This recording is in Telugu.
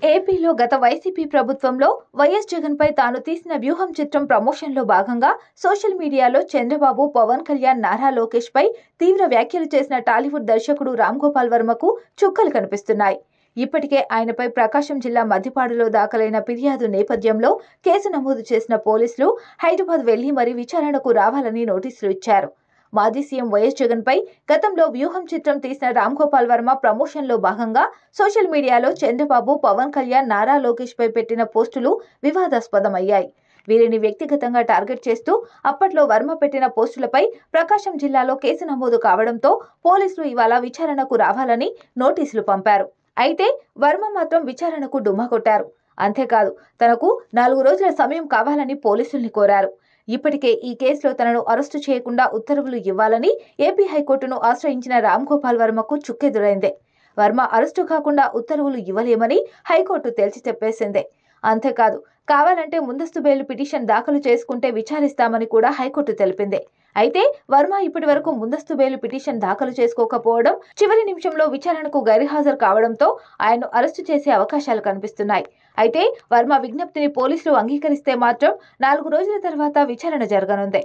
ఏపీలో గత వైసీపీ ప్రభుత్వంలో వైఎస్ జగన్పై తాను తీసిన వ్యూహం చిత్రం ప్రమోషన్లో భాగంగా సోషల్ మీడియాలో చంద్రబాబు, పవన్ కళ్యాణ్, నారా లోకేష్పై తీవ్ర వ్యాఖ్యలు చేసిన టాలీవుడ్ దర్శకుడు రామ్ గోపాల్ వర్మకు చుక్కలు కనిపిస్తున్నాయి. ఇప్పటికే ఆయనపై ప్రకాశం జిల్లా మద్దిపాడులో దాఖలైన ఫిర్యాదు నేపథ్యంలో కేసు నమోదు చేసిన పోలీసులు హైదరాబాద్ వెళ్లి మరీ విచారణకు రావాలని నోటీసులు ఇచ్చారు. మాజీ సీఎం వైఎస్ జగన్ పై గతంలో వ్యూహం చిత్రం తీసిన రామ్ గోపాల్ వర్మ ప్రమోషన్లో భాగంగా సోషల్ మీడియాలో చంద్రబాబు, పవన్ కళ్యాణ్, నారా లోకేష్ పై పెట్టిన పోస్టులు వివాదాస్పదమయ్యాయి. వీరిని వ్యక్తిగతంగా టార్గెట్ చేస్తూ అప్పట్లో వర్మ పెట్టిన పోస్టులపై ప్రకాశం జిల్లాలో కేసు నమోదు కావడంతో పోలీసులు ఇవాళ విచారణకు రావాలని నోటీసులు పంపారు. అయితే వర్మ మాత్రం విచారణకు డుమ్మా కొట్టారు. అంతేకాదు తనకు 4 రోజుల సమయం కావాలని పోలీసుల్ని కోరారు. ఇప్పటికే ఈ కేసులో తనను అరెస్టు చేయకుండా ఉత్తర్వులు ఇవ్వాలని ఏపీ హైకోర్టును ఆశ్రయించిన రామ్ గోపాల్ వర్మకు చుక్కెదురైంది. వర్మ అరెస్టు కాకుండా ఉత్తర్వులు ఇవ్వలేమని హైకోర్టు తేల్చి చెప్పేసింది. అంతేకాదు కావాలంటే ముందస్తు బెయిల్ పిటిషన్ దాఖలు చేసుకుంటే విచారిస్తామని కూడా హైకోర్టు తెలిపింది. అయితే వర్మ ఇప్పటి వరకు ముందస్తు బెయిల్ పిటిషన్ దాఖలు చేసుకోకపోవడం, చివరి నిమిషంలో విచారణకు గైర్హాజరు కావడంతో ఆయన్ను అరెస్టు చేసే అవకాశాలు కనిపిస్తున్నాయి. అయితే వర్మ విజ్ఞప్తిని పోలీసులు అంగీకరిస్తే మాత్రం 4 రోజుల తర్వాత విచారణ జరగనుంది.